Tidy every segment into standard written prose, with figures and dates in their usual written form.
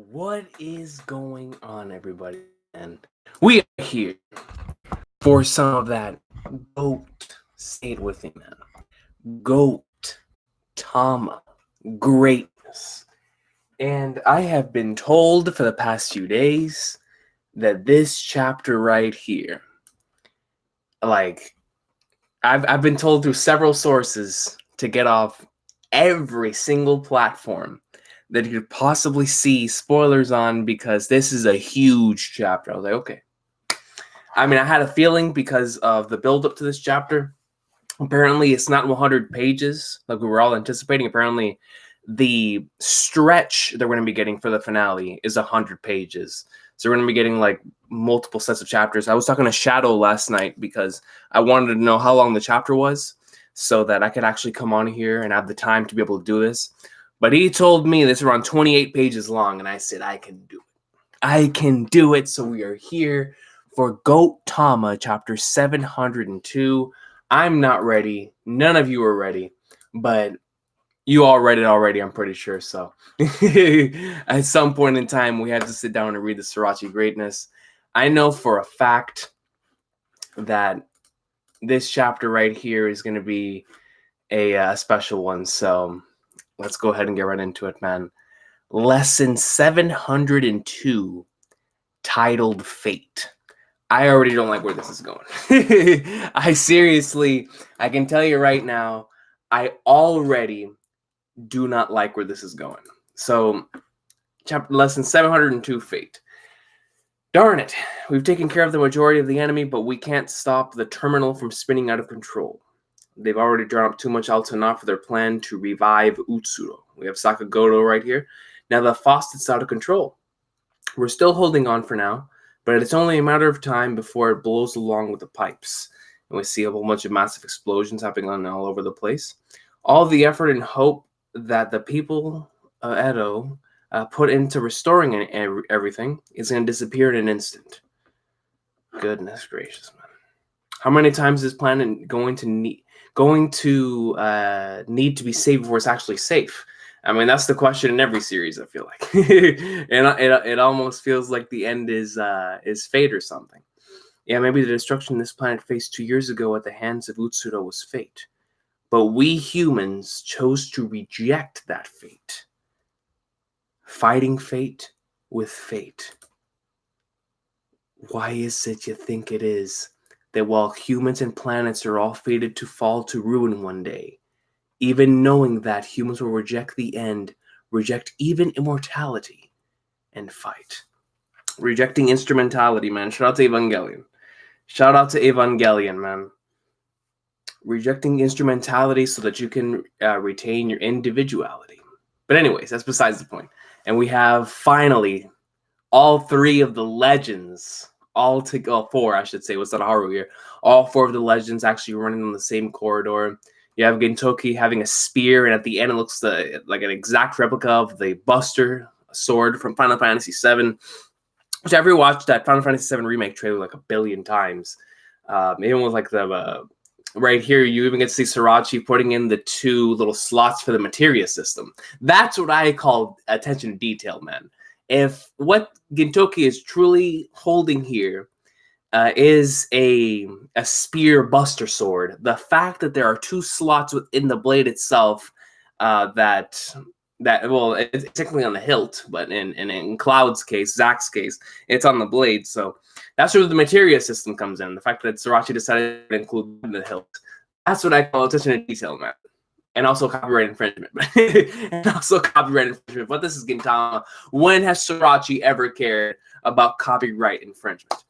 What is going on, everybody? And we are here for some of that GOAT. Say it with me, man. GOAT, Tama, greatness. And I have been told for the past few days that this chapter right here, like, I've been told through several sources to get off every single platform that you could possibly see spoilers on because this is a huge chapter. I was like, okay. I mean, I had a feeling because of the build up to this chapter. Apparently, it's not 100 pages like we were all anticipating. Apparently, the stretch that we're going to be getting for the finale is 100 pages. So we're going to be getting like multiple sets of chapters. I was talking to Shadow last night because I wanted to know how long the chapter was so that I could actually come on here and have the time to be able to do this. But he told me this is around 28 pages long, and I said, I can do it. I can do it. So we are here for GOAT Tama, chapter 702. I'm not ready. None of you are ready, but you all read it already, I'm pretty sure. So at some point in time, we had to sit down and read the Sriracha Greatness. I know for a fact that this chapter right here is going to be a special one. So let's go ahead and get right into it, man. Lesson 702, titled Fate. I already don't like where this is going. I can tell you right now, I already do not like where this is going. So, lesson 702, Fate. Darn it, we've taken care of the majority of the enemy, but we can't stop the terminal from spinning out of control. They've already drawn up too much Altana for their plan to revive Utsuro. We have Sakagoto right here. Now the faucet's out of control. We're still holding on for now, but it's only a matter of time before it blows along with the pipes. And we see a whole bunch of massive explosions happening all over the place. All the effort and hope that the people of Edo put into restoring everything is going to disappear in an instant. Goodness gracious, man. How many times is this planet going to need to be saved before it's actually safe? I mean, that's the question in every series, I feel like. And it almost feels like the end is fate or something. Yeah, maybe the destruction this planet faced 2 years ago at the hands of Utsuro was fate. But we humans chose to reject that fate. Fighting fate with fate. Why is it you think it is that while humans and planets are all fated to fall to ruin one day, even knowing that humans will reject the end, reject even immortality, and fight? Rejecting instrumentality, man. Shout out to Evangelion. Shout out to Evangelion, man. Rejecting instrumentality so that you can retain your individuality. But anyways, that's besides the point. And we have finally all three of the legends, all four, I should say, was Sadaharu here. All four of the legends actually running on the same corridor. You have Gintoki having a spear, and at the end it looks like an exact replica of the Buster sword from Final Fantasy VII, which I've rewatched that Final Fantasy VII remake trailer like a billion times. Even with like the right here, you even get to see Sriracha putting in the two little slots for the materia system. That's what I call attention to detail, man. If what Gintoki is truly holding here is a spear buster sword, the fact that there are two slots within the blade itself that well, it's technically on the hilt, but in Cloud's case, Zack's case, it's on the blade. So that's where the materia system comes in. The fact that Sriracha decided to include the hilt. That's what I call attention to detail, man. And also copyright infringement. But this is Gintama. When has Sriracha ever cared about copyright infringement?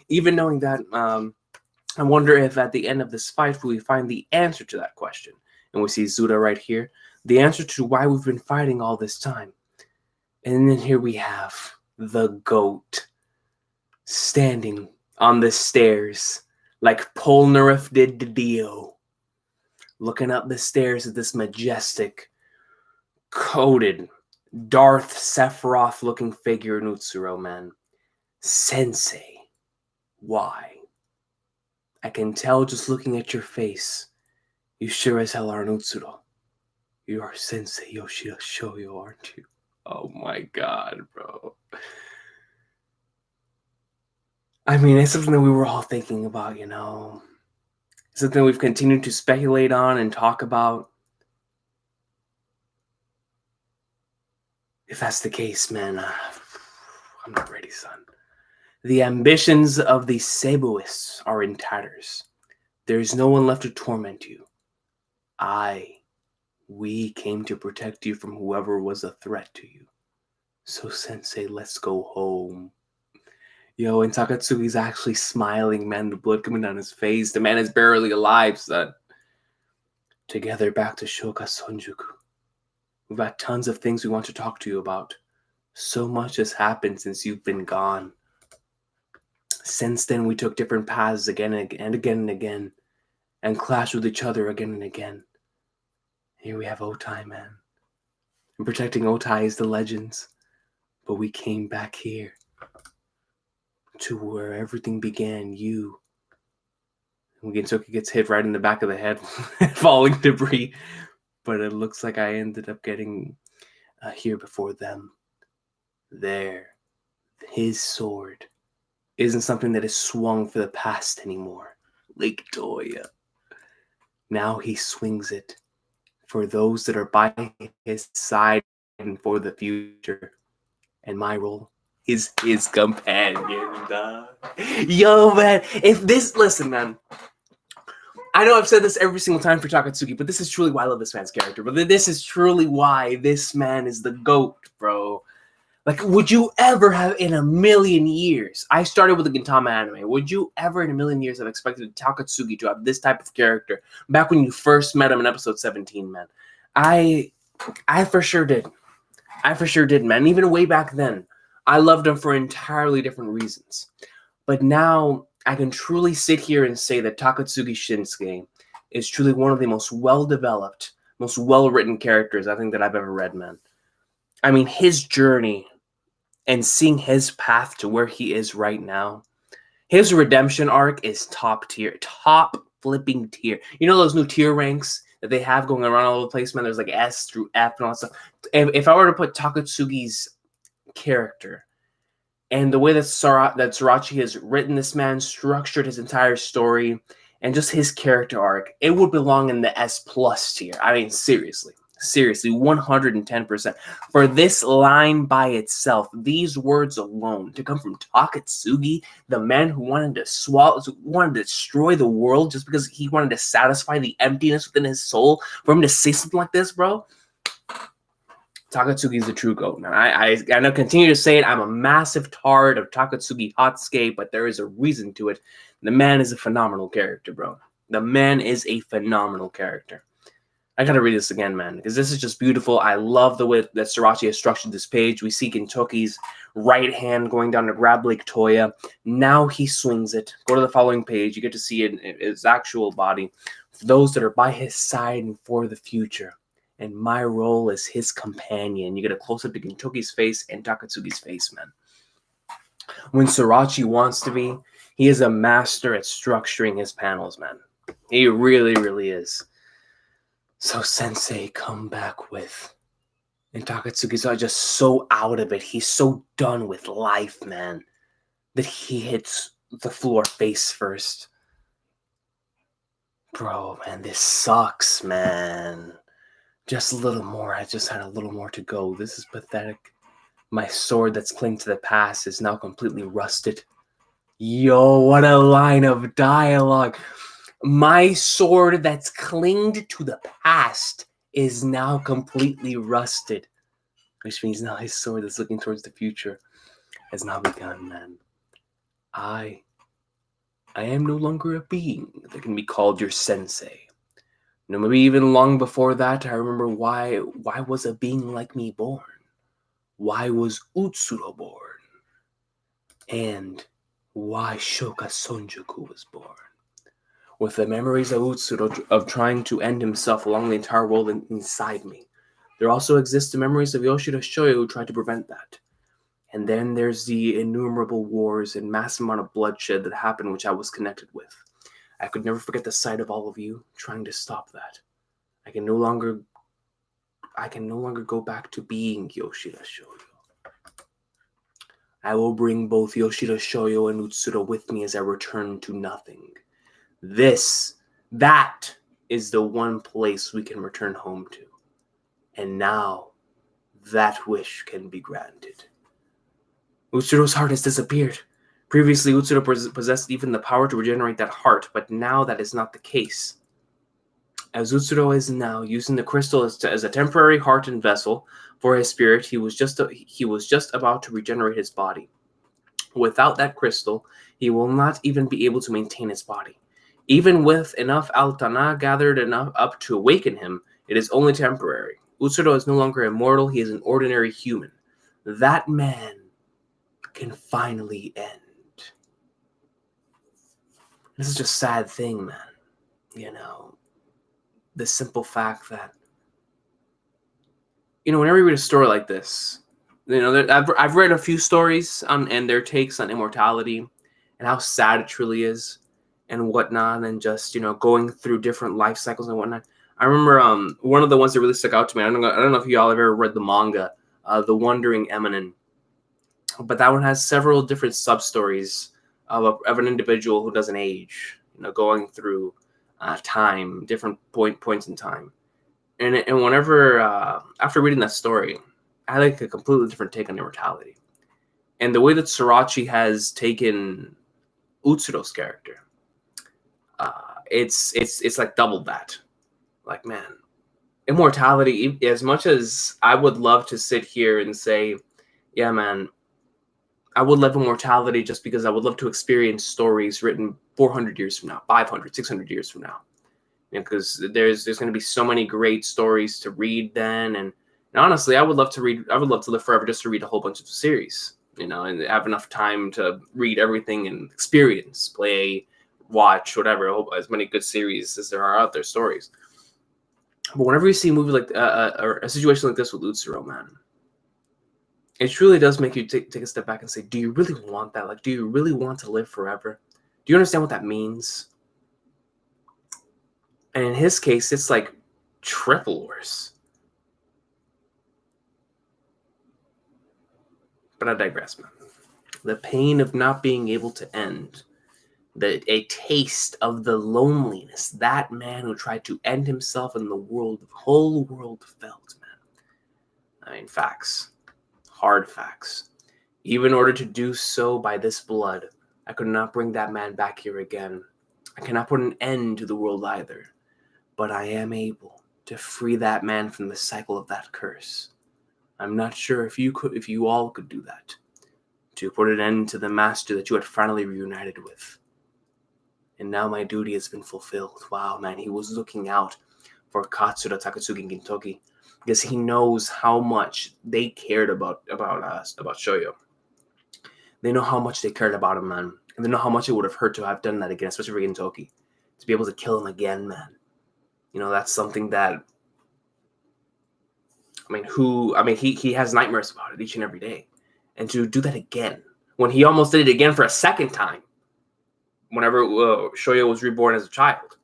Even knowing that, I wonder if at the end of this fight we find the answer to that question. And we see Zuda right here. The answer to why we've been fighting all this time. And then here we have the GOAT standing on the stairs like Polnareff did to Dio, looking up the stairs at this majestic, coated, Darth Sephiroth-looking figure in Utsuro, man. Sensei. Why? I can tell just looking at your face. You sure as hell are an Utsuro. You are Sensei Yoshida Shoyo, aren't you? Oh my god, bro. I mean, it's something that we were all thinking about, you know. It's something we've continued to speculate on and talk about. If that's the case, man, I'm not ready, son. The ambitions of the Seibuists are in tatters. There is no one left to torment you. We came to protect you from whoever was a threat to you. So, Sensei, let's go home. Yo, and Takatsuki's actually smiling, man. The blood coming down his face. The man is barely alive, son. Together back to Shoka Sonjuku. We've got tons of things we want to talk to you about. So much has happened since you've been gone. Since then, we took different paths again and again and again, and clashed with each other again and again. Here we have Otai, man. And protecting Otai is the legends. But we came back here to where everything began, you. When Gintoki gets hit right in the back of the head, falling debris. But it looks like I ended up getting here before them. There. His sword isn't something that is swung for the past anymore. Lake Toya. Now he swings it for those that are by his side and for the future. And my role is his companion. Yo, man, listen, man. I know I've said this every single time for Takatsuki, but this is truly why I love this man's character. But this is truly why this man is the GOAT, bro. Like, would you ever have in a million years? I started with the Gintama anime. Would you ever in a million years have expected Takatsuki to have this type of character back when you first met him in episode 17, man? I for sure did. I for sure did, man. Even way back then, I loved him for entirely different reasons. But now I can truly sit here and say that Takatsuki Shinsuke is truly one of the most well-developed, most well-written characters I think that I've ever read, man. I mean, his journey and seeing his path to where he is right now, his redemption arc is top tier, top flipping tier. You know those new tier ranks that they have going around all over the place, man? There's like S through F and all that stuff. If I were to put Takatsuki's character and the way that Sorachi has written this man, structured his entire story, and just his character arc, it would belong in the S plus tier. I mean, seriously, 110%. For this line by itself, these words alone, to come from Takatsuki, the man who wanted to destroy the world just because he wanted to satisfy the emptiness within his soul, for him to say something like this, bro. Takatsuki is the true GOAT, man. I know, continue to say it. I'm a massive tard of Takatsuki Hatsuki, but there is a reason to it. The man is a phenomenal character, bro. The man is a phenomenal character. I gotta read this again, man, because this is just beautiful. I love the way that Sorachi has structured this page. We see Gintoki's right hand going down to grab Lake Toya. Now he swings it. Go to the following page. You get to see it in his actual body. For those that are by his side and for the future. And my role is his companion. You get a close-up to Gintoki's face and Takatsuki's face, man. When Sorachi wants to be, he is a master at structuring his panels, man. He really, really is. So Sensei, come back with. And Takatsuki's just so out of it. He's so done with life, man, that he hits the floor face first. Bro, man, this sucks, man. Just a little more. I just had a little more to go. This is pathetic. My sword that's clinged to the past is now completely rusted. Yo, what a line of dialogue. My sword that's clinged to the past is now completely rusted. Which means now his sword that's looking towards the future has now begun, man. I am no longer a being that can be called your sensei. No, maybe even long before that, I remember why was a being like me born? Why was Utsuro born? And why Shoka Sonjuku was born? With the memories of Utsuro of trying to end himself along the entire world inside me. There also exist the memories of Yoshida Shoyo who tried to prevent that. And then there's the innumerable wars and massive amount of bloodshed that happened which I was connected with. I could never forget the sight of all of you trying to stop that. I can no longer I can no longer go back to being Yoshida Shoyo. I will bring both Yoshida Shoyo and Utsuro with me as I return to nothing. That is the one place we can return home to. And now, that wish can be granted. Utsuro's heart has disappeared. Previously, Utsuro possessed even the power to regenerate that heart, but now that is not the case. As Utsuro is now using the crystal as a temporary heart and vessel for his spirit, he was just about to regenerate his body. Without that crystal, he will not even be able to maintain his body. Even with enough Altana gathered enough up to awaken him, it is only temporary. Utsuro is no longer immortal, he is an ordinary human. That man can finally end. This is just a sad thing, man. You know, the simple fact that, whenever you read a story like this, I've read a few stories and their takes on immortality and how sad it truly is and whatnot, and just, going through different life cycles and whatnot. I remember one of the ones that really stuck out to me. I don't know if y'all have ever read the manga, The Wandering Eminem, but that one has several different sub stories of an individual who doesn't age, going through time, different points in time. And whenever, after reading that story, I had like a completely different take on immortality. And the way that Sorachi has taken Utsuro's character, it's like double that. Like, man, immortality, as much as I would love to sit here and say, yeah, man, I would love immortality just because I would love to experience stories written 400 years from now, 500, 600 years from now. Because there's going to be so many great stories to read then, and honestly, I would love to live forever just to read a whole bunch of series, and have enough time to read everything and experience, play, watch, whatever, as many good series as there are out there, stories. But whenever you see a movie like or a situation like this with Utsuro, man, it truly does make you take a step back and say, do you really want that? Like, do you really want to live forever? Do you understand what that means? And in his case, it's like triple worse. But I digress, man. The pain of not being able to end, a taste of the loneliness that man who tried to end himself in the whole world felt, man. I mean, facts. Hard facts. Even in order to do so by this blood, I could not bring that man back here again. I cannot put an end to the world either. But I am able to free that man from the cycle of that curse. I'm not sure if you all could do that, to put an end to the master that you had finally reunited with. And now my duty has been fulfilled. Wow, man, he was looking out for Katsura, Takatsuki, and Gintoki, because he knows how much they cared about Shoyo. They know how much they cared about him, man. And they know how much it would have hurt to have done that again, especially for Gintoki. To be able to kill him again, man. That's something that, he has nightmares about it each and every day. And to do that again, when he almost did it again for a second time, whenever Shoyo was reborn as a child.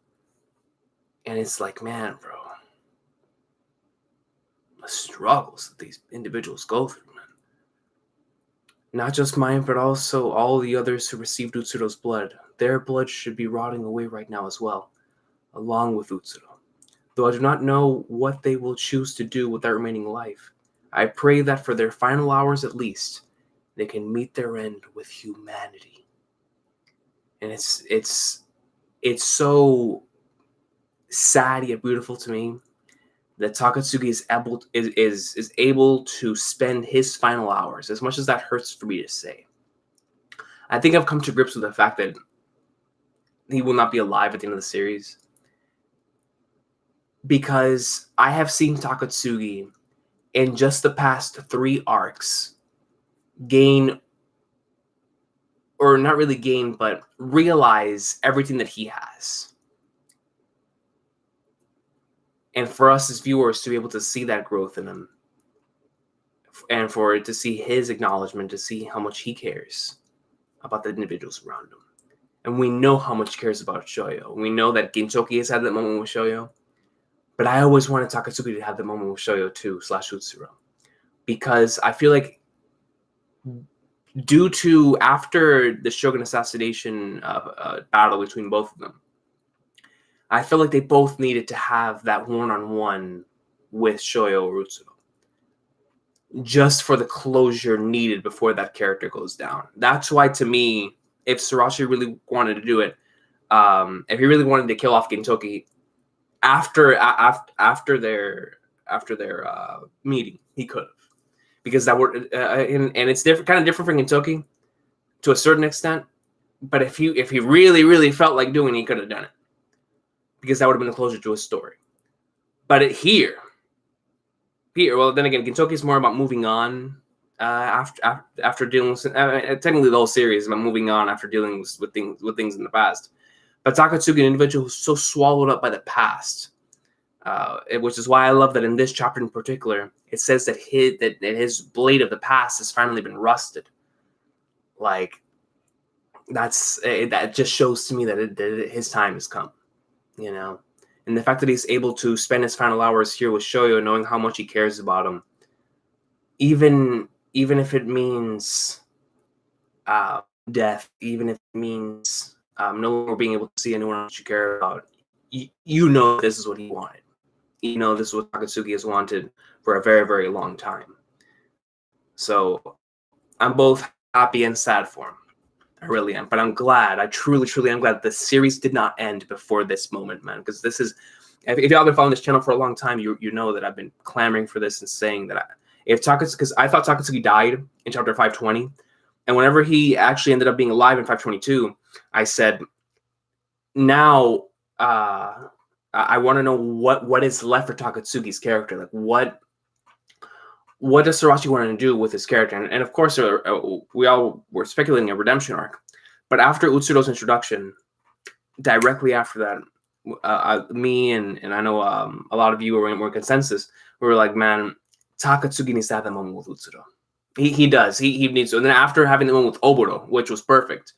And it's like, man, bro, the struggles that these individuals go through, man. Not just mine, but also all the others who received Utsuro's blood. Their blood should be rotting away right now as well, along with Utsuro. Though I do not know what they will choose to do with their remaining life, I pray that for their final hours at least, they can meet their end with humanity. And it's so sad yet beautiful to me that Takatsuki is able to spend his final hours, as much as that hurts for me to say. I think I've come to grips with the fact that he will not be alive at the end of the series, because I have seen Takatsuki in just the past 3 arcs gain, or not really gain, but realize everything that he has. And for us as viewers to be able to see that growth in him, and for it to see his acknowledgement, to see how much he cares about the individuals around him. And we know how much he cares about Shoyo. We know that Gintoki has had that moment with Shoyo. But I always wanted Takatsuki to have the moment with Shoyo too, / Utsuro. Because I feel like due to after the Shogun assassination battle between both of them, I feel like they both needed to have that one-on-one with Shoyo or Utsuro. Just for the closure needed before that character goes down. That's why, to me, if Surashi really wanted to do it, if he really wanted to kill off Gintoki after their meeting, he could have, because that would and it's different, kind of different for Gintoki to a certain extent. But if he really felt like doing it, he could have done it, because that would have been a closure to his story. But here, well, then again, Gintoki's more about moving on after dealing with technically the whole series is about moving on after dealing with things in the past. But Takatsuki, an individual who's so swallowed up by the past, which is why I love that in this chapter in particular, it says that his blade of the past has finally been rusted. Like, that just shows to me that his time has come, you know. And the fact that he's able to spend his final hours here with Shoyo, knowing how much he cares about him, even if it means death, even if it means no longer being able to see anyone else you care about, you know this is what he wanted. You know this is what Takatsuki has wanted for a very, very long time. So I'm both happy and sad for him. I really am. But I'm glad. I truly am glad the series did not end before this moment, man. Because this is, if y'all been following this channel for a long time, you know that I've been clamoring for this and saying that because I thought Takatsuki died in chapter 520, and whenever he actually ended up being alive in 522, I said, now I want to know what is left for Takatsuki's character. Like, what does Surashi want to do with his character? And of course, we all were speculating a redemption arc. But after Utsuro's introduction, directly after that, me and I know a lot of you were in consensus. We were like, man, Takatsuki needs to have that moment with Utsuro. He does. He needs to. And then after having the moment with Oboro, which was perfect,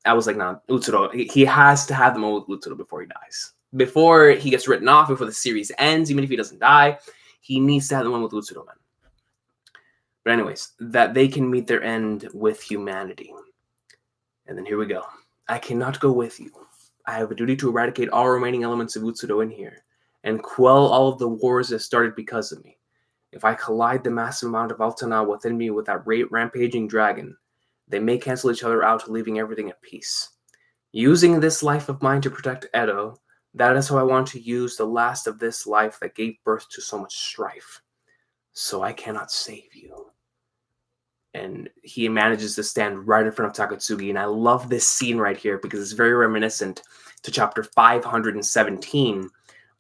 I was like, nah, Utsuro, he has to have the moment with Utsuro before he dies. Before he gets written off, before the series ends, even if he doesn't die, he needs to have the moment with Utsuro, man. But anyways, that they can meet their end with humanity. And then here we go. I cannot go with you. I have a duty to eradicate all remaining elements of Utsuro in here and quell all of the wars that started because of me. If I collide the massive amount of Altana within me with that rampaging dragon, they may cancel each other out, leaving everything at peace. Using this life of mine to protect Edo, that is how I want to use the last of this life that gave birth to so much strife. So I cannot save you. And he manages to stand right in front of Takatsuki. And I love this scene right here because it's very reminiscent to chapter 517,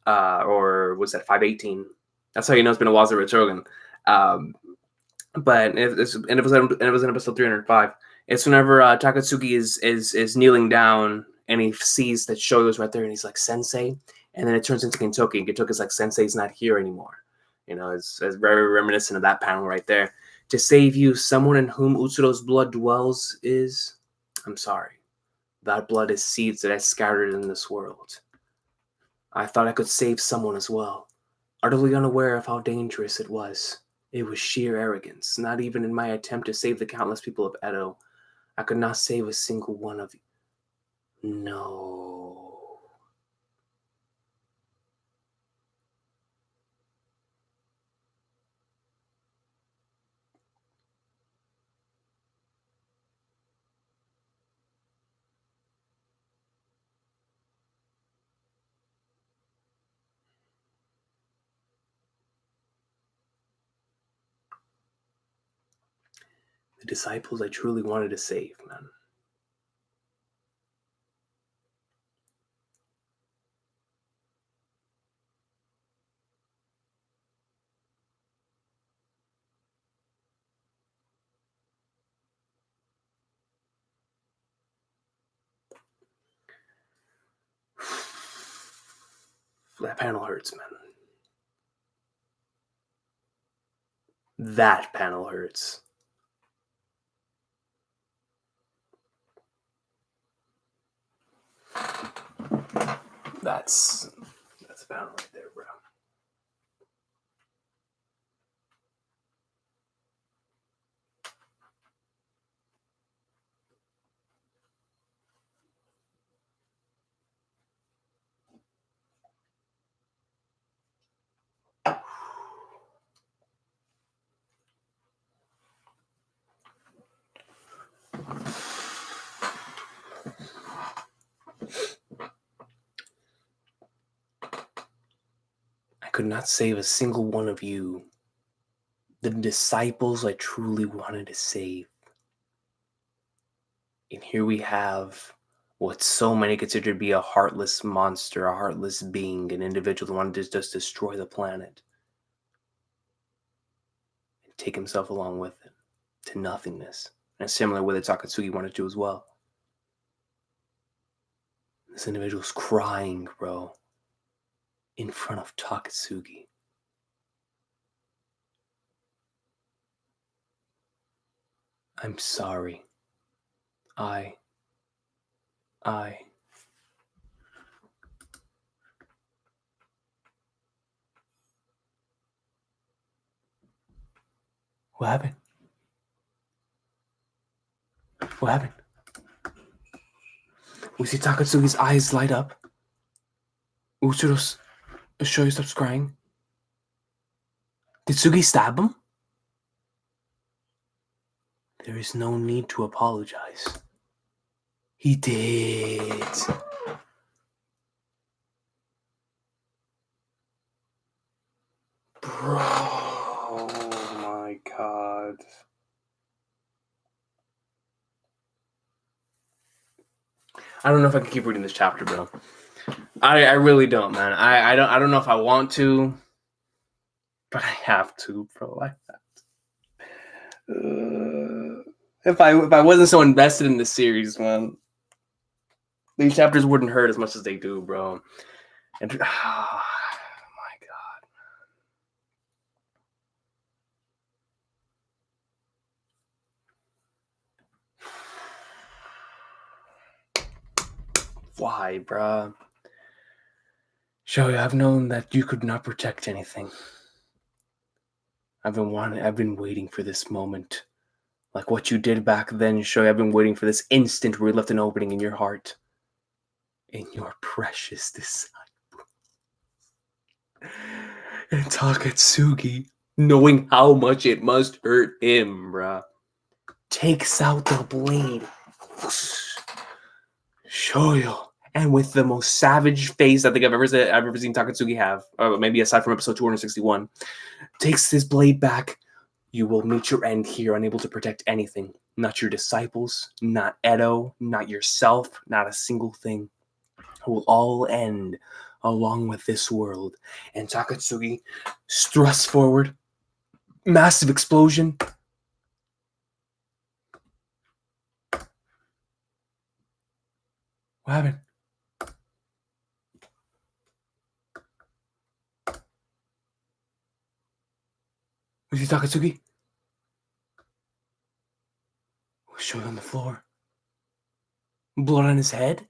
or was that 518? That's how you know it's been a while since Shogun. But it was in episode 305. It's whenever Takatsuki is kneeling down and he sees that Shoyo's right there and he's like, Sensei. And then it turns into Gintoki. And Gintoki's like, Sensei's not here anymore. You know, it's very reminiscent of that panel right there. To save you, someone in whom Utsuro's blood dwells is... I'm sorry. That blood is seeds that I scattered in this world. I thought I could save someone as well, utterly unaware of how dangerous it was. It was sheer arrogance. Not even in my attempt to save the countless people of Edo, I could not save a single one of you. No. The disciples I truly wanted to save, man. That panel hurts, man. That panel hurts. That's a panel right there, bro. could not save a single one of you, the disciples I truly wanted to save. And here we have what so many consider to be a heartless monster, a heartless being, an individual who wanted to just destroy the planet and take himself along with it to nothingness. And similar with it, Takatsuki wanted to as well. This individual's crying, bro, in front of Takatsuki. I'm sorry. I. What happened? What happened? We see Takatsuki's eyes light up. Uchiro's Shoyo stops crying. Did Sugi stab him? There is no need to apologize. He did. Bro, oh my god. I don't know if I can keep reading this chapter, bro. I really don't, man. I don't know if I want to, but I have to, bro. I have to. If I wasn't so invested in this series, man, these chapters wouldn't hurt as much as they do, bro. And oh my god. Why, bro? Shoyo, I've known that you could not protect anything. I've been waiting for this moment. Like what you did back then, Shoyo, I've been waiting for this instant where you left an opening in your heart. In your precious disciple. And Takatsuki, knowing how much it must hurt him, bruh, takes out the blade. Shoyo. And with the most savage face I think I've ever seen Takatsuki have, maybe aside from episode 261, takes his blade back. You will meet your end here, unable to protect anything. Not your disciples, not Edo, not yourself, not a single thing. It will all end along with this world. And Takatsuki thrusts forward. Massive explosion. What happened? Was he Takatsuki? Was Shoyo on the floor? Blood on his head?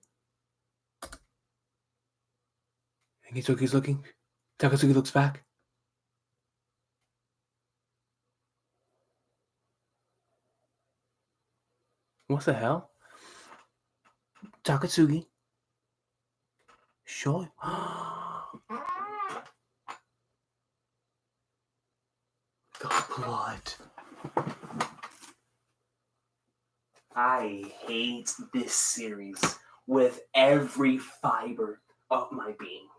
And Takatsuki's looking. Takatsuki looks back. What the hell? Takatsuki. Shoyo. The blood. I hate this series with every fiber of my being.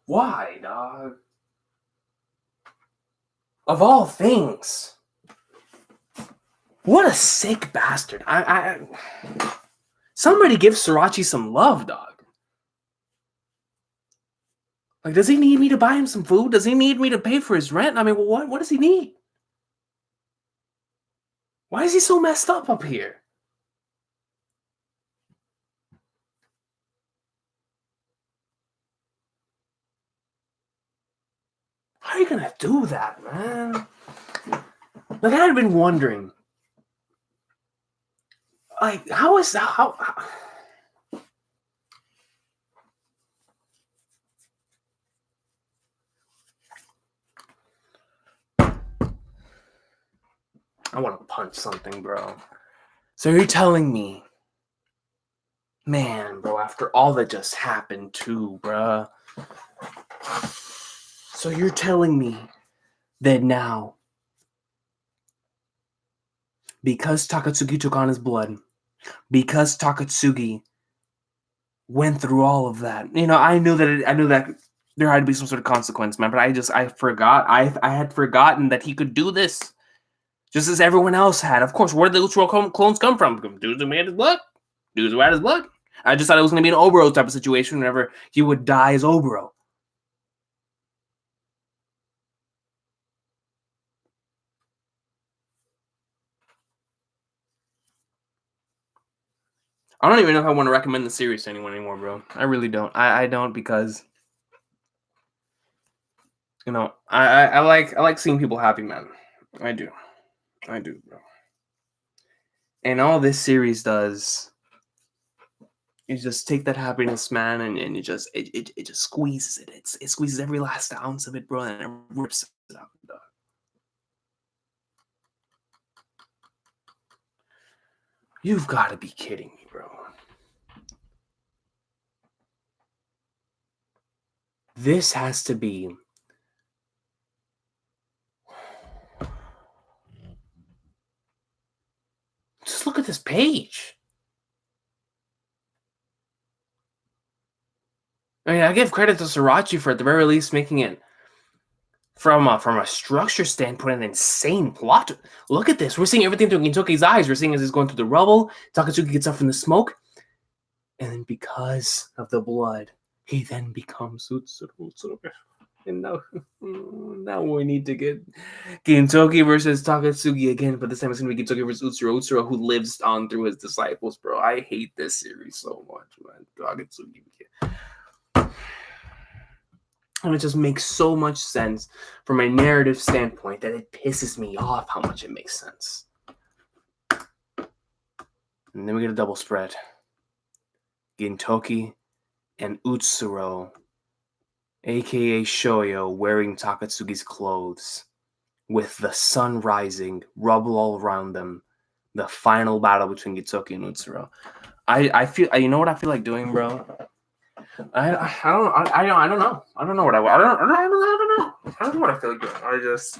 Why, dog? Of all things. What a sick bastard. Somebody give Sriracha some love, dog. Like, does he need me to buy him some food? Does he need me to pay for his rent? I mean, what does he need? Why is he so messed up here? How are you gonna do that, man? Like, I had been wondering. Like, how is that? How I want to punch something, bro. So you're telling me Man, bro, after all that just happened too, bruh. So you're telling me that now, because Takatsuki took on his blood, because Takatsuki went through all of that, I knew that there had to be some sort of consequence, man. But I forgot. I had forgotten that he could do this, just as everyone else had. Of course, where did the Uchiha clones come from? Dudes who made his blood. Dudes who had his blood. I just thought it was going to be an Oboro type of situation whenever he would die as Oboro. I don't even know if I want to recommend the series to anyone anymore, bro. I really don't. I don't, because I like seeing people happy, man. I do, bro. And all this series does is just take that happiness, man, and it just squeezes it. It squeezes every last ounce of it, bro, and it rips it out. Dog. You've got to be kidding me, bro. This has to be. Just look at this page. I mean, I give credit to Srirachi for at the very least making it from a structure standpoint an insane plot. Look at this. We're seeing everything through Gintoki's eyes. We're seeing as he's going through the rubble. Takatsuki gets up from the smoke, and then because of the blood, he then becomes Utsuro. And now we need to get Gintoki versus Takatsuki again, but this time it's gonna be Gintoki versus Utsuro, who lives on through his disciples, bro. I hate this series so much, man. Takatsuki. And it just makes so much sense from a narrative standpoint that it pisses me off how much it makes sense. And then we get a double spread. Gintoki and Utsuro, aka Shoyo, wearing Takatsuki's clothes, with the sun rising, rubble all around them. The final battle between Gintoki and Utsuro. I feel, you know what I feel like doing, bro? I don't know. I don't know. I don't know what I don't know. I don't know what I feel like doing. I just.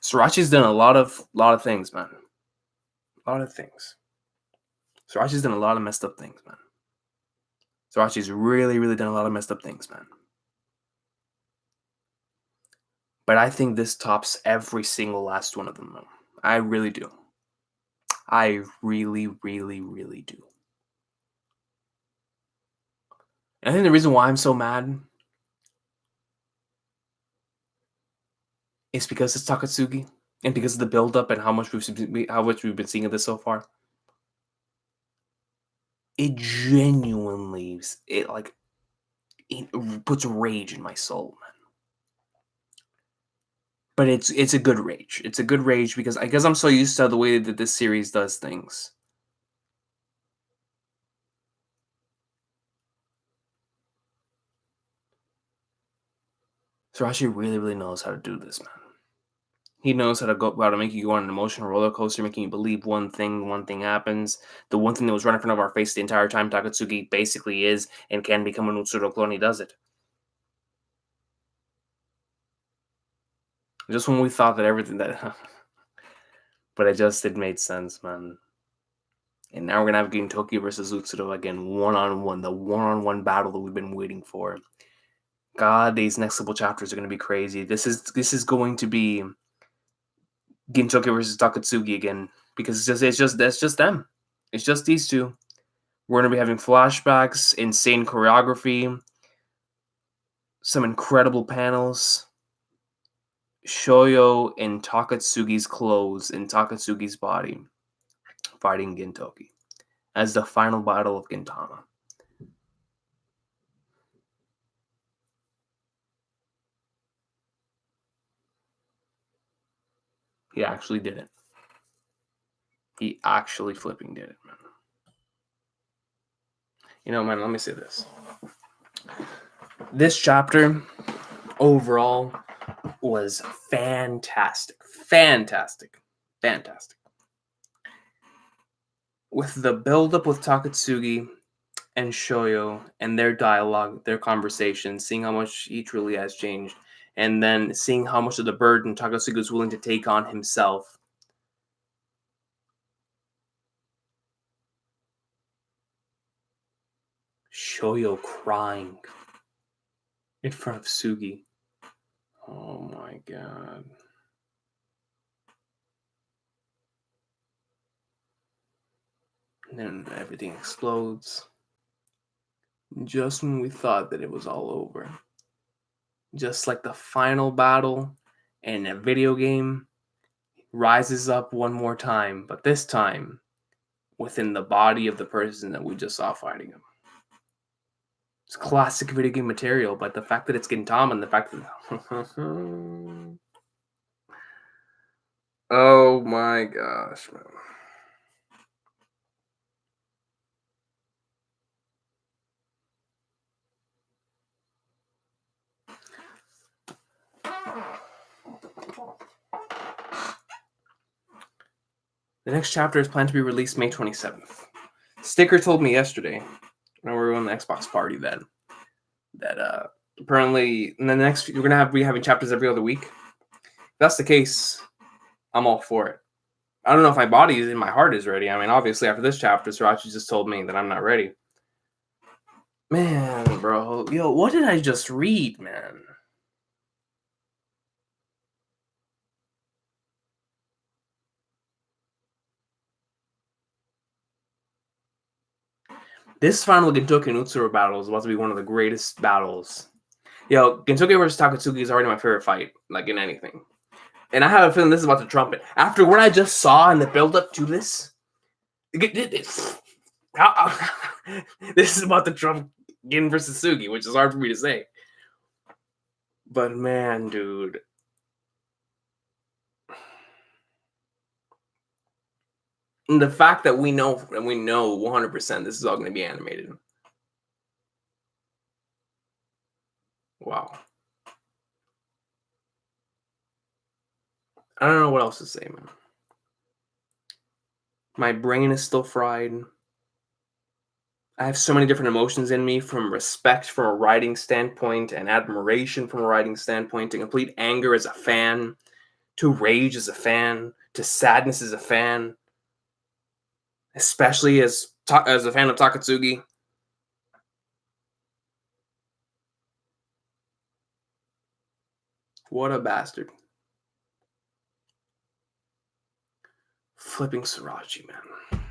Srirachi's done a lot of things, man. A lot of things. Srirachi's done a lot of messed up things, man. Srirachi's really, really done a lot of messed up things, man. But I think this tops every single last one of them, though. I really do. I really, really, really do. And I think the reason why I'm so mad is because it's Takatsuki, and because of the build-up and how much we've been seeing of this so far. It genuinely, it puts rage in my soul, man. But it's a good rage. It's a good rage because I guess I'm so used to the way that this series does things. Srirachi really, really knows how to do this, man. He knows how to make you go on an emotional roller coaster, making you believe one thing happens. The one thing that was right in front of our face the entire time Takatsuki basically is and can become an Utsuro clone, he does it. Just when we thought that everything that but it made sense, man. And now we're gonna have Gintoki versus Utsuro again, one-on-one, the one-on-one battle that we've been waiting for. God, these next couple chapters are gonna be crazy. This is going to be Gintoki versus Takatsuki again, because that's just them. It's just these two. We're gonna be having flashbacks, insane choreography, some incredible panels. Shoyo in Takatsuki's clothes, in Takatsuki's body. fighting Gintoki as the final battle of Gintama. He actually did it. He actually flipping did it, man. You know, man, let me say this. This chapter overall was fantastic. Fantastic. Fantastic. With the build-up with Takatsugi and Shoyo and their dialogue, their conversation, seeing how much he truly has changed, and then seeing how much of the burden Takatsugi was willing to take on himself. Shoyo crying in front of Sugi. Oh my god. And then everything explodes. Just when we thought that it was all over. Just like the final battle in a video game rises up one more time, but this time within the body of the person that we just saw fighting him. It's classic video game material, but the fact that it's Gintama and the fact that oh my gosh, man. The next chapter is planned to be released May 27th. Sticker told me yesterday, when we were on the Xbox party, that apparently in the next we're gonna be having chapters every other week. If that's the case, I'm all for it. I don't know if my body is in my heart is ready. I mean, obviously after this chapter, Sriracha just told me that I'm not ready. Man, bro, yo, what did I just read, man? This final Gintoki and Utsuro battle is about to be one of the greatest battles. Yo, Gintoki versus Takatsuki is already my favorite fight, like in anything. And I have a feeling this is about to trumpet. After what I just saw in the build-up to this, this is about to trump Gin versus Sugi, which is hard for me to say. But man, dude. And the fact that we know 100% this is all going to be animated. Wow. I don't know what else to say, man. My brain is still fried. I have so many different emotions in me, from respect from a writing standpoint and admiration from a writing standpoint to complete anger as a fan to rage as a fan to sadness as a fan, especially as a fan of Takatsugi. What a bastard. Flipping Sriracha, man.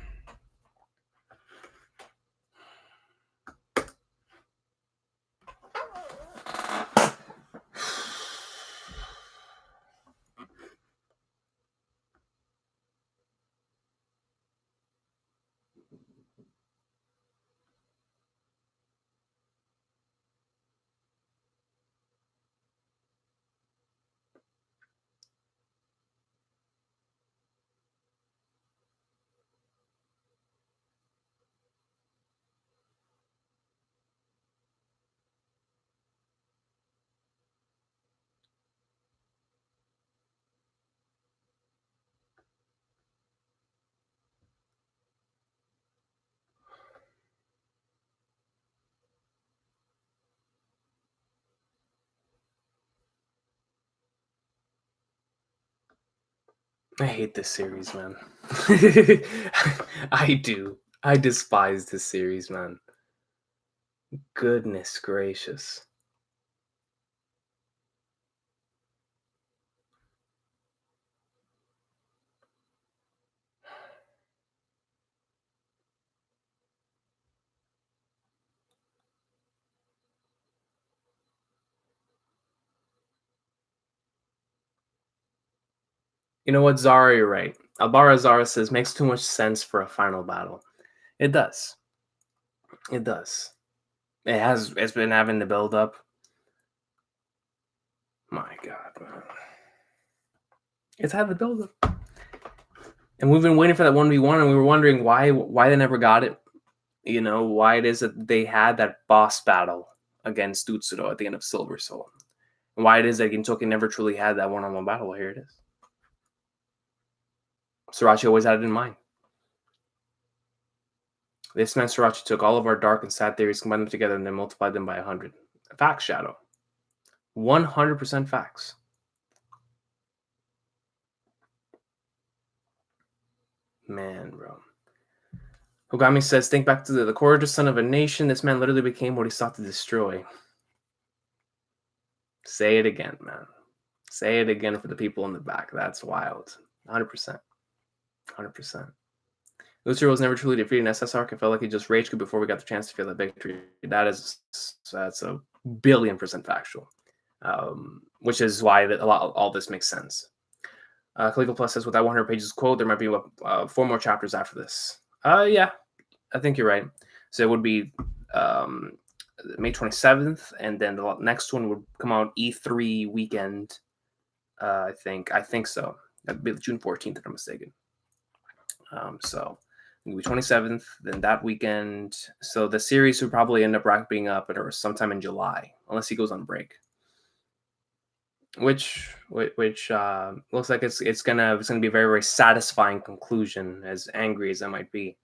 I hate this series, man. I do. I despise this series, man. Goodness gracious. You know what, Zara, you're right. Albara Zara says, makes too much sense for a final battle. It does. It does. It's been having the build up. My God, man. It's had the build up. And we've been waiting for that 1v1, and we were wondering why they never got it. You know, why it is that they had that boss battle against Utsuro at the end of Silver Soul. And why it is that Gintoki never truly had that one-on-one battle. Well, here it is. Sorachi always had it in mind. This man Sorachi took all of our dark and sad theories, combined them together, and then multiplied them by 100. Facts, Shadow. 100% facts. Man, bro. Hogami says, think back to the courageous son of a nation. This man literally became what he sought to destroy. Say it again, man. Say it again for the people in the back. That's wild. 100%. 100%. Utsuro was never truly defeated in SSR. I felt like he just rage quit before we got the chance to feel that victory. That's a billion% factual. Which is why all this makes sense. Caligula Plus says, with that 100 pages quote, there might be 4 more chapters after this. Yeah, I think you're right. So it would be May 27th, and then the next one would come out E3 weekend. I think so. That'd be June 14th, if I'm mistaken. So it'll be 27th, then that weekend. So the series would probably end up wrapping up or sometime in July, unless he goes on break. Which looks like it's gonna be a very, very satisfying conclusion, as angry as I might be.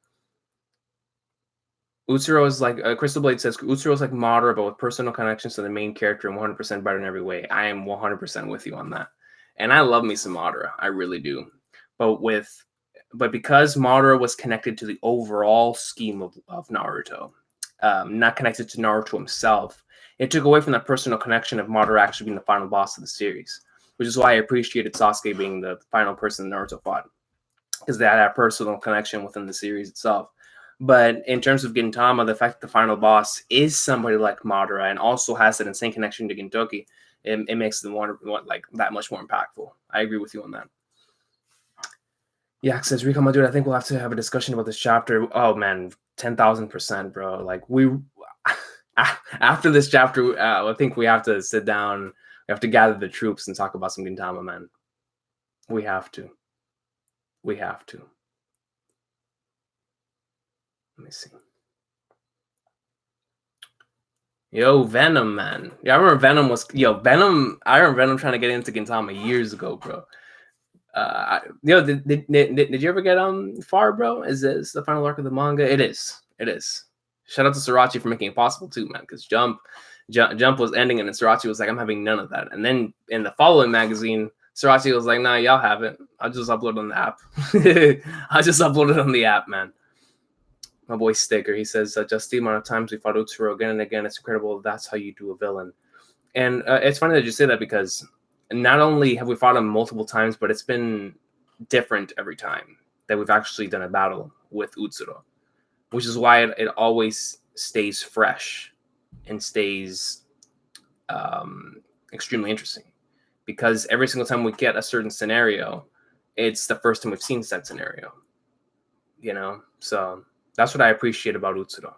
Utsuro is like Crystal Blade says. Utsuro is like Madara, but with personal connections to the main character and 100% better in every way. I am 100% with you on that, and I love me some Madara. I really do. But because Madara was connected to the overall scheme of Naruto, not connected to Naruto himself, it took away from that personal connection of Madara actually being the final boss of the series, which is why I appreciated Sasuke being the final person Naruto fought, because they had that personal connection within the series itself. But in terms of Gintama, the fact that the final boss is somebody like Madara and also has an insane connection to Gintoki, it makes them like that much more impactful. I agree with you on that. Yak says, Rico, my dude, I think we'll have to have a discussion about this chapter. Oh, man, 10,000%, bro. Like, after this chapter, I think we have to sit down. We have to gather the troops and talk about some Gintama, man. We have to. We have to. Let me see. Yo, Venom, man. Yeah, I remember Venom was... Yo, Venom... I remember Venom trying to get into Gintama years ago, bro. Did you ever get far, bro? Is this the final arc of the manga? It is. Shout out to Sorachi for making it possible too, man. Because Jump was ending, and then Sorachi was like, "I'm having none of that." And then in the following magazine, Sorachi was like, "Nah, y'all have it. I'll just upload it on the app. I'll just upload it on the app, man." My boy Sticker, he says, "Just the amount of times we fought Utsuro again and again, it's incredible. That's how you do a villain." And it's funny that you say that, because not only have we fought him multiple times, but it's been different every time that we've actually done a battle with Utsuro, which is why it always stays fresh and stays extremely interesting, because every single time we get a certain scenario, it's the first time we've seen that scenario, you know? So that's what I appreciate about Utsuro.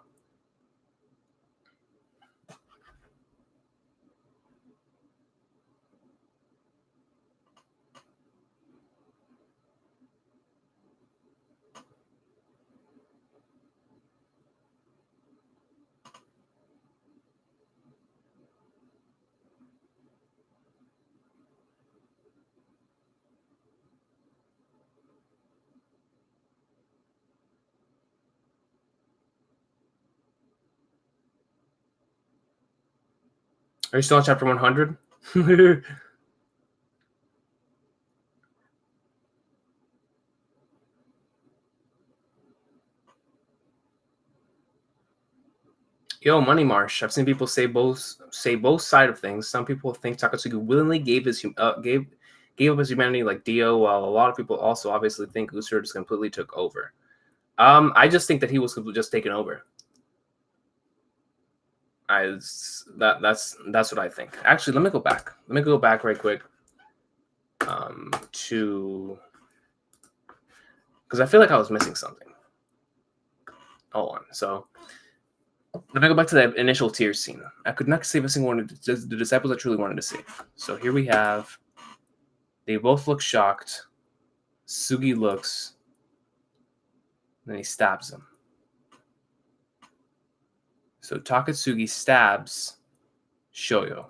Are you still on chapter 100? Yo, Money Marsh. I've seen people say both side of things. Some people think Takatsuki willingly gave up his humanity like Dio, while a lot of people also obviously think Utsuro just completely took over. I just think that he was just taken over. That's what I think. Actually, let me go back. Let me go back right quick. To because I feel like I was missing something. Hold on. So let me go back to that initial tears scene. I could not save a single one of the disciples I truly wanted to save. So here we have, they both look shocked. Sugi looks, then he stabs him. So Takatsugi stabs Shoyo.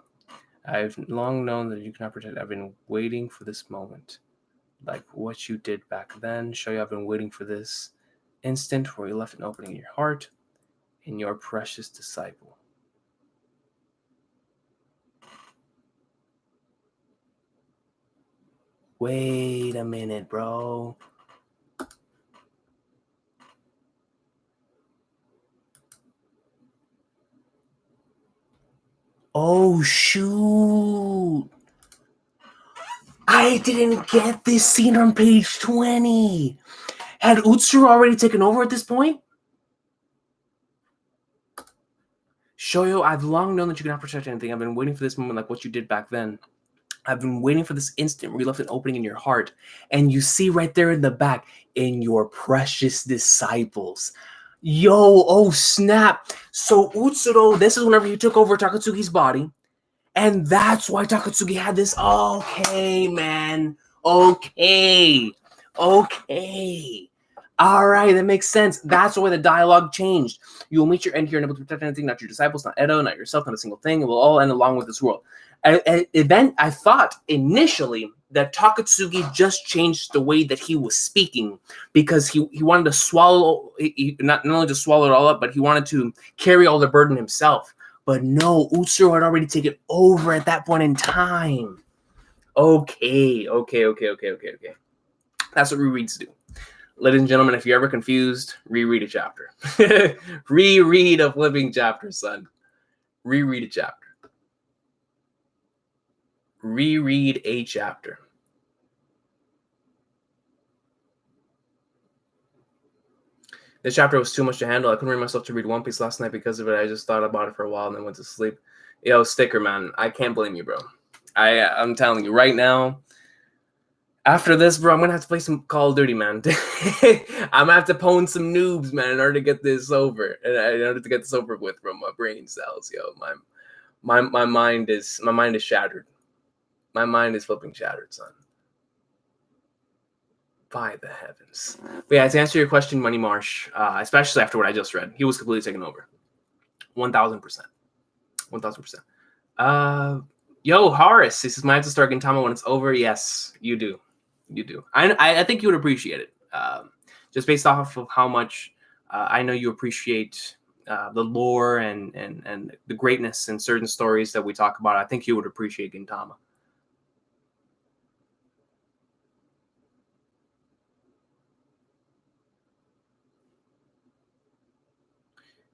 I've long known that you cannot protect. I've been waiting for this moment. Like what you did back then. Shoyo, I've been waiting for this instant where you left an opening in your heart in your precious disciple. Wait a minute, bro. Oh, shoot. I didn't get this scene on page 20. Had Utsuro already taken over at this point? Shoyo, I've long known that you cannot protect anything. I've been waiting for this moment like what you did back then. I've been waiting for this instant where you left an opening in your heart. And you see right there in the back, in your precious disciples. Yo, oh snap. So Utsuro, this is whenever he took over Takatsugi's body. And that's why Takatsugi had this. Okay, man. Okay. All right, that makes sense. That's why the dialogue changed. You will meet your end here, unable to protect anything, not your disciples, not Edo, not yourself, not a single thing. It will all end along with this world. I thought initially that Takatsugi just changed the way that he was speaking because he wanted to swallow, not only to swallow it all up, but he wanted to carry all the burden himself. But no, Utsuro had already taken over at that point in time. Okay. That's what rereads do. Ladies and gentlemen, if you're ever confused, reread a chapter. Reread a flipping chapter, son. Reread a chapter. Reread a chapter. This chapter was too much to handle. I couldn't bring myself to read One Piece last night because of it. I just thought about it for a while and then went to sleep. Yo, Sticker, man, I can't blame you, bro. I'm telling you right now, after this, bro, I'm going to have to play some Call of Duty, man. I'm going to have to pwn some noobs, man, in order to get this over. In order to get this over with, bro, my brain cells, yo. My mind is shattered. My mind is flipping shattered, son. By the heavens. But yeah, to answer your question, Money Marsh, especially after what I just read, he was completely taken over. 1,000%. 1,000%. Yo, Horace, this is my to start Gintama when it's over. Yes, you do. You do. I think you would appreciate it. Just based off of how much I know you appreciate the lore and the greatness in certain stories that we talk about. I think you would appreciate Gintama.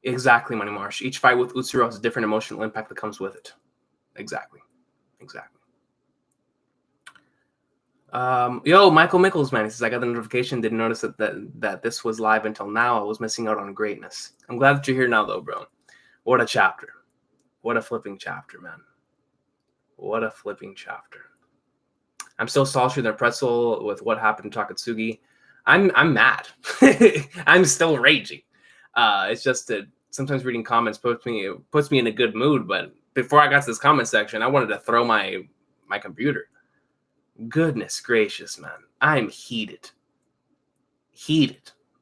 Exactly, Money Marsh. Each fight with Utsuro has a different emotional impact that comes with it. Exactly. Yo, Michael Mickles, man. He says, I got the notification, didn't notice that this was live until now. I was missing out on greatness. I'm glad that you're here now, though, bro. What a chapter. What a flipping chapter, man. What a flipping chapter. I'm still salty than a pretzel with what happened to Takatsugi. I'm mad. I'm still raging. It's just that sometimes reading comments puts me in a good mood, but before I got to this comment section, I wanted to throw my computer. Goodness gracious, man. I'm heated.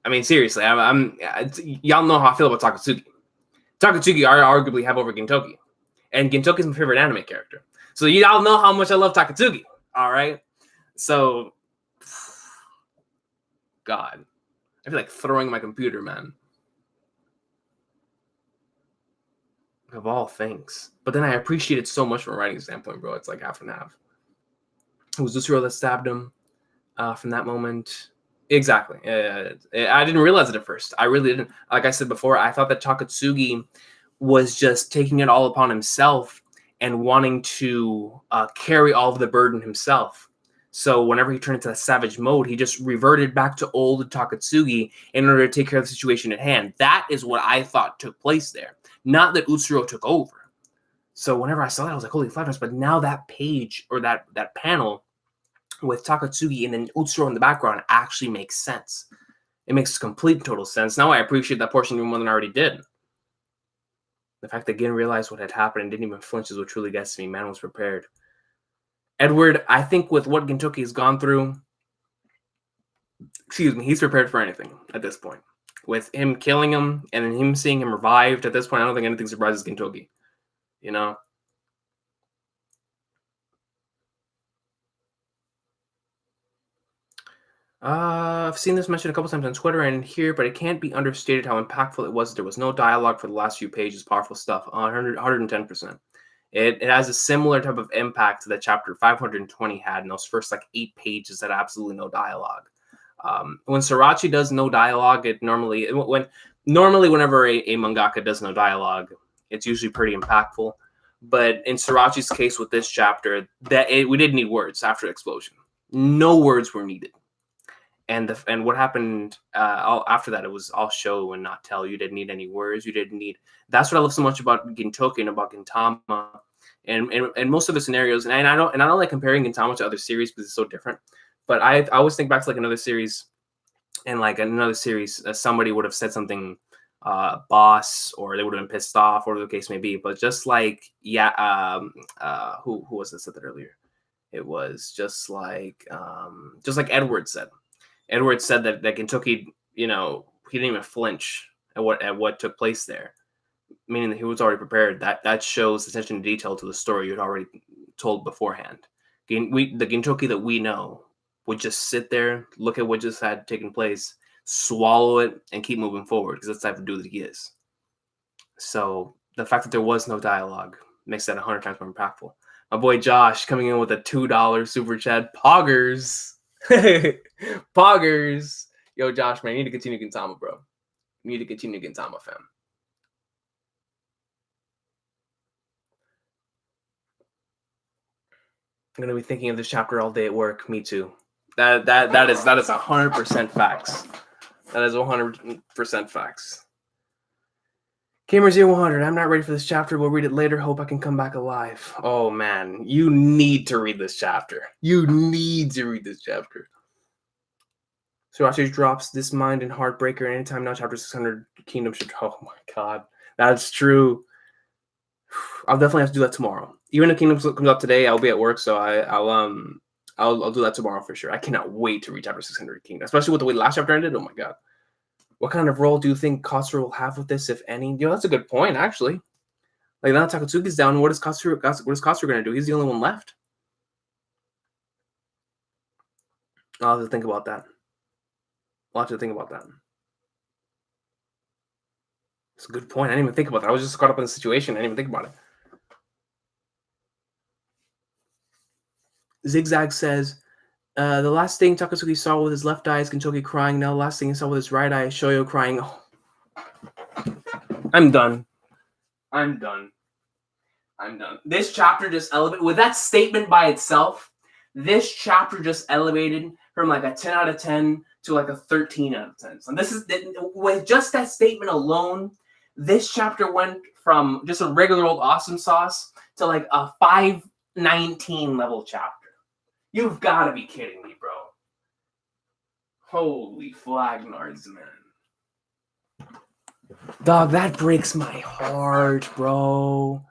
I mean, seriously, y'all know how I feel about Takatsugi. Takatsugi I arguably have over Gintoki. And Gintoki is my favorite anime character. So y'all know how much I love Takatsugi. All right? So, God. I feel like throwing my computer, man. Of all things. But then I appreciate it so much from a writing standpoint, bro. It's like half and half. It was Utsuro that stabbed him from that moment. Exactly. I didn't realize it at first. I really didn't. Like I said before, I thought that Takatsugi was just taking it all upon himself and wanting to carry all of the burden himself. So whenever he turned into that savage mode, he just reverted back to old Takatsugi in order to take care of the situation at hand. That is what I thought took place there. Not that Utsuro took over. So whenever I saw that, I was like, holy flatters. But now that page or that panel with Takatsuki and then Utsuro in the background actually makes sense. It makes complete total sense. Now I appreciate that portion even more than I already did. The fact that Gin realized what had happened and didn't even flinch is what truly gets to me. Man was prepared. Edward, I think with what Gintoki has gone through, he's prepared for anything at this point. With him killing him and then him seeing him revived, at this point, I don't think anything surprises Gintoki. You know? I've seen this mentioned a couple times on Twitter and here, but it can't be understated how impactful it was. There was no dialogue for the last few pages. Powerful stuff. 110%. It has a similar type of impact to the chapter 520 had in those first like 8 pages that absolutely no dialogue. When Sriracha does no dialogue, whenever a mangaka does no dialogue, it's usually pretty impactful. But in Sriracha's case with this chapter, we didn't need words after the explosion. No words were needed. And what happened after that, it was all show and not tell. You didn't need any words. You didn't need. That's what I love so much about Gintoki and about Gintama, and most of the scenarios. And I don't like comparing Gintama to other series because it's so different. But I always think back to like another series, and like another series, somebody would have said something, boss, or they would have been pissed off, or whatever the case may be. But just like who was it said that earlier? It was just like Edward said. Edward said that Gintoki, he didn't even flinch at what took place there, meaning that he was already prepared. That shows attention to detail to the story you had already told beforehand. The Gintoki that we know would just sit there, look at what just had taken place, swallow it, and keep moving forward because that's the type of dude that he is. So the fact that there was no dialogue makes that 100 times more impactful. My boy Josh coming in with a $2 super chat. Poggers. Poggers. Yo, Josh, man, you need to continue Gintama, bro. You need to continue Gintama, fam. I'm gonna be thinking of this chapter all day at work. Me too. That is 100% facts. That is 100% facts. Gamer0100, I'm not ready for this chapter. We'll read it later. Hope I can come back alive. Oh man, you need to read this chapter. You need to read this chapter. Sriracha drops this mind and heartbreaker anytime now. Chapter 600 Kingdom should. Oh my god, that's true. I'll definitely have to do that tomorrow. Even if Kingdom comes out today, I'll be at work, so I'll do that tomorrow for sure. I cannot wait to read chapter 600 Kingdom, especially with the way the last chapter ended. Oh my god. What kind of role do you think Katsura will have with this, if any? That's a good point, actually. Like, now Takatsuki's down, what is Katsura going to do? He's the only one left. I'll have to think about that. It's a good point. I didn't even think about that. I was just caught up in the situation. I didn't even think about it. Zigzag says, the last thing Takatsuki saw with his left eye is Gintoki crying. Now the last thing he saw with his right eye is Shoyo crying. Oh. I'm done. This chapter just elevated. With that statement by itself, this chapter just elevated from like a 10 out of 10 to like a 13 out of 10. So this is, with just that statement alone, this chapter went from just a regular old awesome sauce to like a 519 level chapter. You've got to be kidding me, bro. Holy flagnards, man. Dog, that breaks my heart, bro.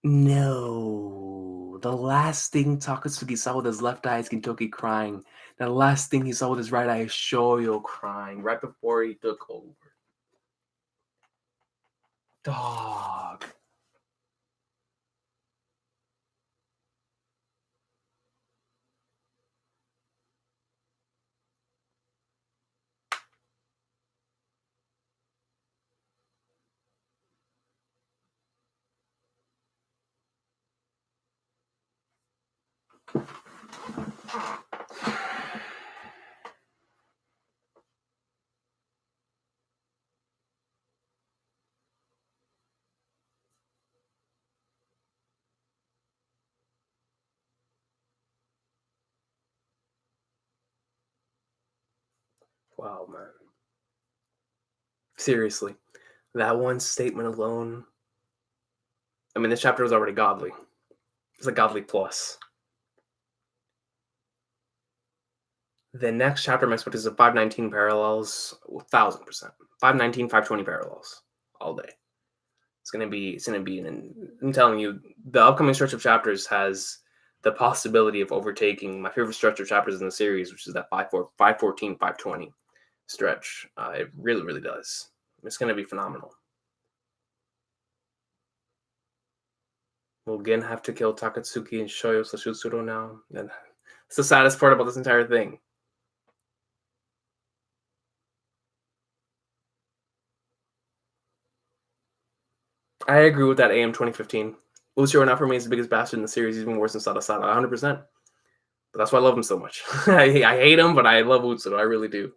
No. The last thing Takatsuki saw with his left eye is Gintoki crying. The last thing he saw with his right eye is Shoyo crying right before he took over. Dog. Wow, man. Seriously. That one statement alone. I mean, this chapter was already godly. It's a godly plus. The next chapter I'm expecting is a 519 parallels, 1000%. 519, 520 parallels all day. It's gonna be I'm telling you, the upcoming stretch of chapters has the possibility of overtaking my favorite stretch of chapters in the series, which is that 514, 520 stretch. It really, really does. It's gonna be phenomenal. We'll again have to kill Takatsuki and Shoyo Sashutsuro now. And it's the saddest part about this entire thing. I agree with that AM 2015. Utsuro now for me is the biggest bastard in the series, even worse than Sada Sada, 100%. But that's why I love him so much. I hate him, but I love Utsuro. I really do.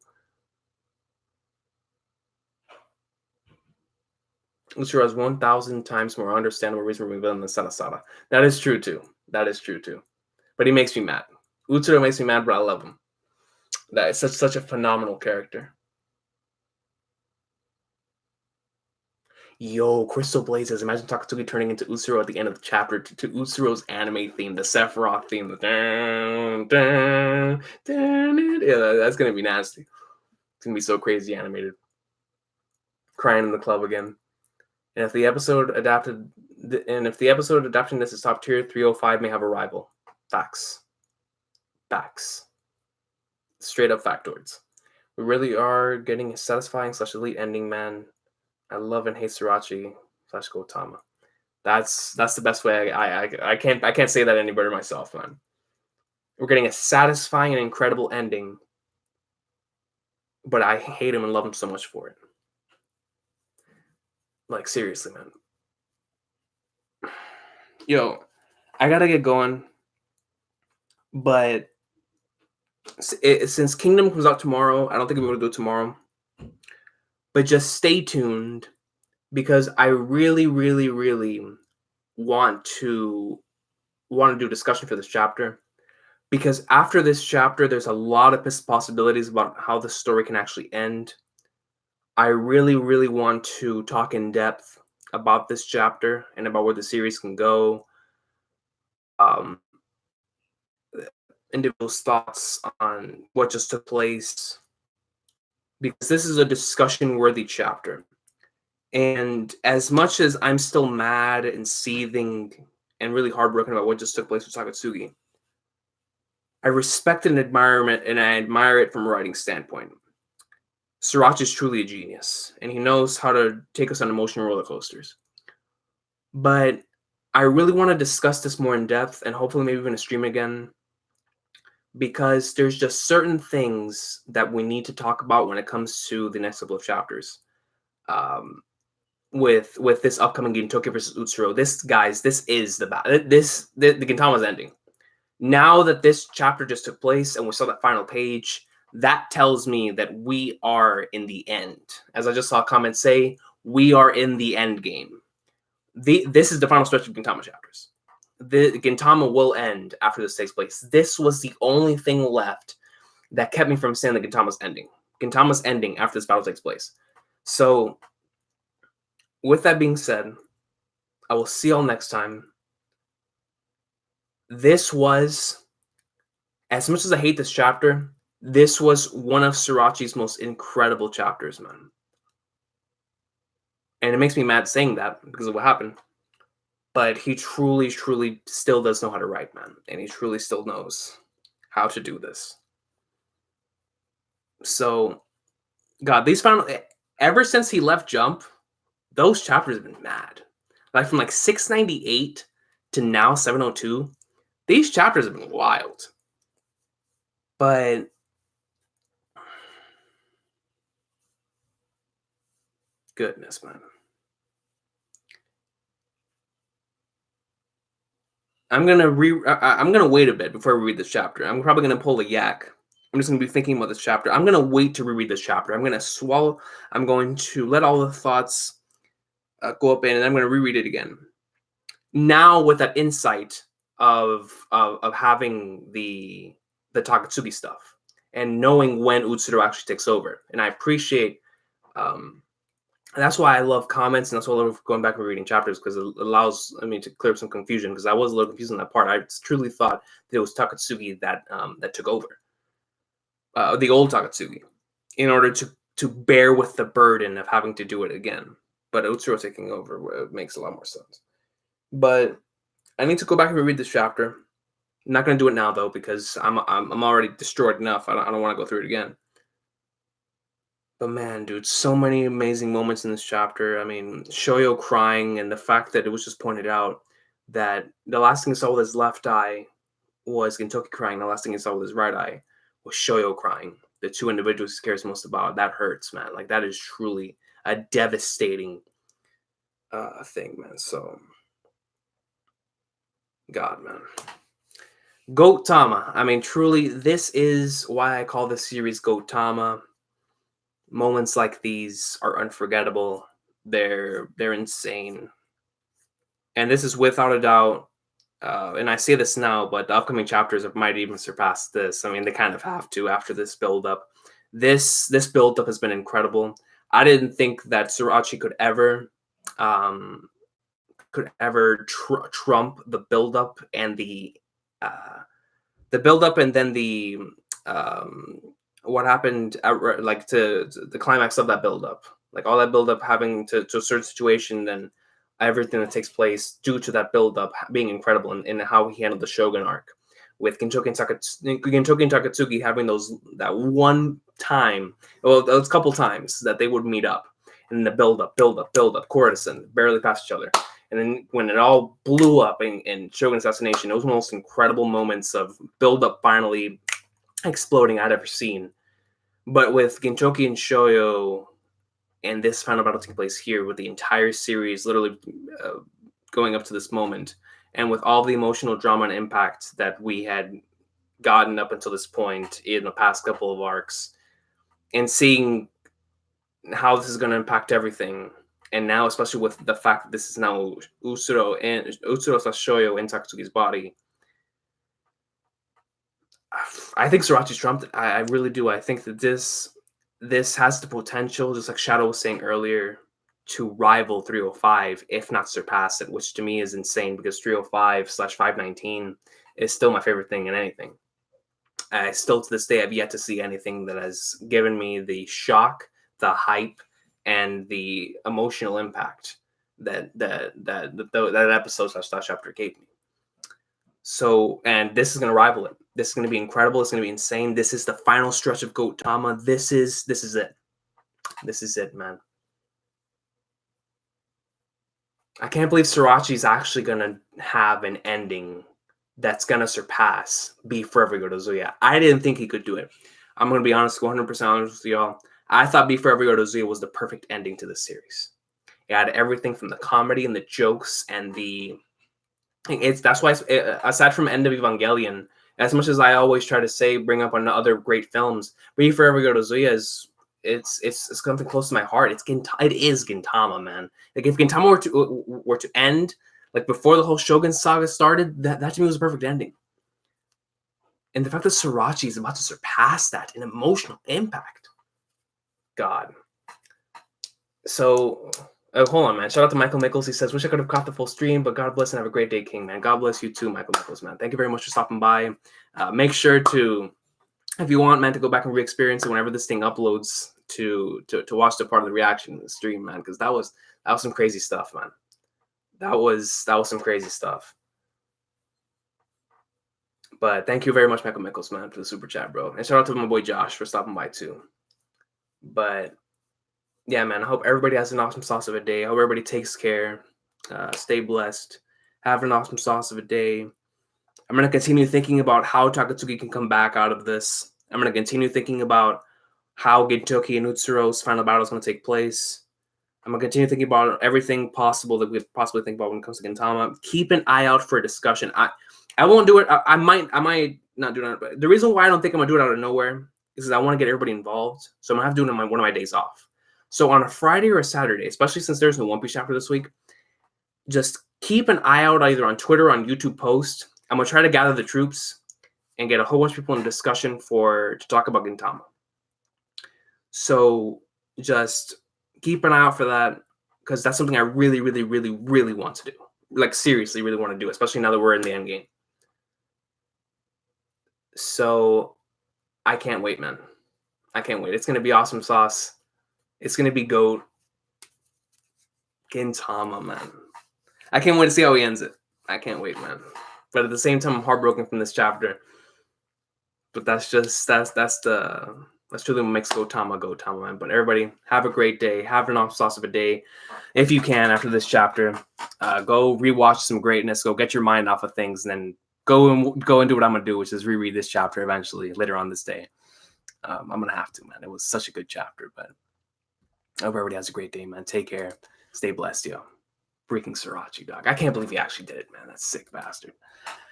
Utsuro has 1,000 times more understandable reasonable villain than Sada Sada. That is true too. That is true too. But he makes me mad. Utsuro makes me mad, but I love him. That is such a phenomenal character. Yo, Crystal Blazes. Imagine Takatsuki turning into Utsuro at the end of the chapter to Utsuro's anime theme, the Sephiroth theme. The dun, dun, dun, yeah, that's going to be nasty. It's going to be so crazy animated. Crying in the club again. And if the episode adapting this is top tier, 305 may have a rival. Facts. Straight up factoids. We really are getting a satisfying / elite ending, man. I love and hate Srirachi / Gotama. That's the best way. I can't say that any better myself, man. We're getting a satisfying and incredible ending, but I hate him and love him so much for it. Like, seriously, man. Yo, I gotta get going, but since Kingdom comes out tomorrow, I don't think I'm gonna do it tomorrow. But just stay tuned, because I really, really, really want to do a discussion for this chapter. Because after this chapter, there's a lot of possibilities about how the story can actually end. I really, really want to talk in depth about this chapter and about where the series can go. Individuals' thoughts on what just took place, because this is a discussion-worthy chapter. And as much as I'm still mad and seething and really heartbroken about what just took place with Takatsuki, I respect and admire it, and I admire it from a writing standpoint. Sriracha is truly a genius, and he knows how to take us on emotional roller coasters. But I really want to discuss this more in depth, and hopefully maybe even a stream again, because there's just certain things that we need to talk about when it comes to the next couple of chapters. With this upcoming Gintoki versus Utsuro, this is the Gintama's ending. Now that this chapter just took place and we saw that final page, that tells me that we are in the end. As I just saw a comment say, we are in the end game. This is the final stretch of Gintama chapters. The Gintama will end after this takes place. This was the only thing left that kept me from saying that Gintama's ending. Gintama's ending after this battle takes place. So, with that being said, I will see y'all next time. This was, as much as I hate this chapter, this was one of Srirachi's most incredible chapters, man. And it makes me mad saying that because of what happened. But he truly, truly still does know how to write, man. And he truly still knows how to do this. So, God, ever since he left Jump, those chapters have been mad. Like from like 698 to now 702, these chapters have been wild. But goodness, man. I'm gonna wait a bit before I read this chapter. I'm probably gonna pull a yak. I'm just gonna be thinking about this chapter. I'm gonna wait to reread this chapter. I'm gonna swallow. I'm going to let all the thoughts go up in, and I'm gonna reread it again. Now with that insight of having the Takatsuki stuff and knowing when Utsuro actually takes over, and I appreciate that's why I love comments, and that's why I love going back and reading chapters, because it allows me to clear up some confusion, because I was a little confused on that part. I truly thought that it was Takatsuki that took over, the old Takatsuki, in order to bear with the burden of having to do it again. But Utsuro taking over makes a lot more sense. But I need to go back and reread this chapter. I'm not going to do it now though, because I'm already destroyed enough. I don't want to go through it again. But man, dude, so many amazing moments in this chapter. I mean, Shoyo crying, and the fact that it was just pointed out that the last thing he saw with his left eye was Gintoki crying. The last thing he saw with his right eye was Shoyo crying. The two individuals he cares most about. That hurts, man. Like, that is truly a devastating thing, man. So, God, man. Gintama. I mean, truly, this is why I call this series Gintama. Moments like these are unforgettable. They're insane, and this is without a doubt. And I say this now, but the upcoming chapters might even surpass this. I mean, they kind of have to after this build up. This build up has been incredible. I didn't think that Surachi could ever trump the build up and the build up, and then the what happened like to the climax of that build up, like all that build up having to a certain situation, then everything that takes place due to that build up being incredible, in how he handled the Shogun arc with Gintoki and Takatsuki having that one time, well, those couple times that they would meet up, and the build up, courtesan, barely past each other. And then when it all blew up in Shogun Assassination, it was one of the most incredible moments of build up finally exploding I'd ever seen. But with Gintoki and Shoyo, and this final battle taking place here, with the entire series literally going up to this moment, and with all the emotional drama and impact that we had gotten up until this point in the past couple of arcs, and seeing how this is going to impact everything, and now especially with the fact that this is now Utsuro Shoyo in Takatsuki's body, I think Sorachi's trumped it. I really do. I think that this has the potential, just like Shadow was saying earlier, to rival 305, if not surpass it, which to me is insane, because 305/519 is still my favorite thing in anything. I still to this day have yet to see anything that has given me the shock, the hype, and the emotional impact that episode / chapter gave me. So, and this is going to rival it. This is going to be incredible. It's going to be insane. This is the final stretch of Gintama. This is it. This is it, man. I can't believe Sorachi's actually going to have an ending that's going to surpass Be Forever Go to Zuya. I didn't think he could do it. I'm going to be honest, 100% honest with y'all. I thought Be Forever Go to Zuya was the perfect ending to this series. It had everything from the comedy and the jokes and that's why, aside from End of Evangelion, as much as I always try to say, bring up on other great films, Be Forever Go to Zuya is it's something close to my heart. It is Gintama, man. Like, if Gintama were to end like before the whole Shogun saga started, that to me was a perfect ending. And the fact that Sorachi is about to surpass that in emotional impact, God. So, hold on, man. Shout out to Michael Mickles. He says, wish I could have caught the full stream, but God bless and have a great day, King, man. God bless you too, Michael Mickles, man. Thank you very much for stopping by. Make sure to, if you want, man, to go back and re-experience it whenever this thing uploads to watch the part of the reaction in the stream, man, because that was some crazy stuff, man. That was some crazy stuff. But thank you very much, Michael Mickles, man, for the super chat, bro. And shout out to my boy Josh for stopping by too. But yeah, man, I hope everybody has an awesome sauce of a day. I hope everybody takes care. Stay blessed. Have an awesome sauce of a day. I'm going to continue thinking about how Takatsuki can come back out of this. I'm going to continue thinking about how Gintoki and Utsuro's final battle is going to take place. I'm going to continue thinking about everything possible that we could possibly think about when it comes to Gintama. Keep an eye out for a discussion. I won't do it. I might not do it. But the reason why I don't think I'm going to do it out of nowhere is because I want to get everybody involved. So I'm going to have to do it on one of my days off. So on a Friday or a Saturday, especially since there's no One Piece chapter this week, just keep an eye out either on Twitter or on YouTube post. I'm going to try to gather the troops and get a whole bunch of people in discussion to talk about Gintama. So just keep an eye out for that, because that's something I really, really, really, really want to do. Like, seriously, really want to do, especially now that we're in the end game. So I can't wait, man. I can't wait. It's gonna be awesome sauce. It's gonna be goat. Gintama, man. I can't wait to see how he ends it. I can't wait, man. But at the same time, I'm heartbroken from this chapter. But that's truly what makes Gotama, man. But everybody, have a great day. Have an awesome sauce of a day, if you can. After this chapter, go rewatch some greatness. Go get your mind off of things, and then go and do what I'm gonna do, which is reread this chapter eventually later on this day. I'm gonna have to, man. It was such a good chapter. But I hope everybody has a great day, man. Take care. Stay blessed, yo. Freaking Sriracha, dog. I can't believe he actually did it, man. That sick bastard.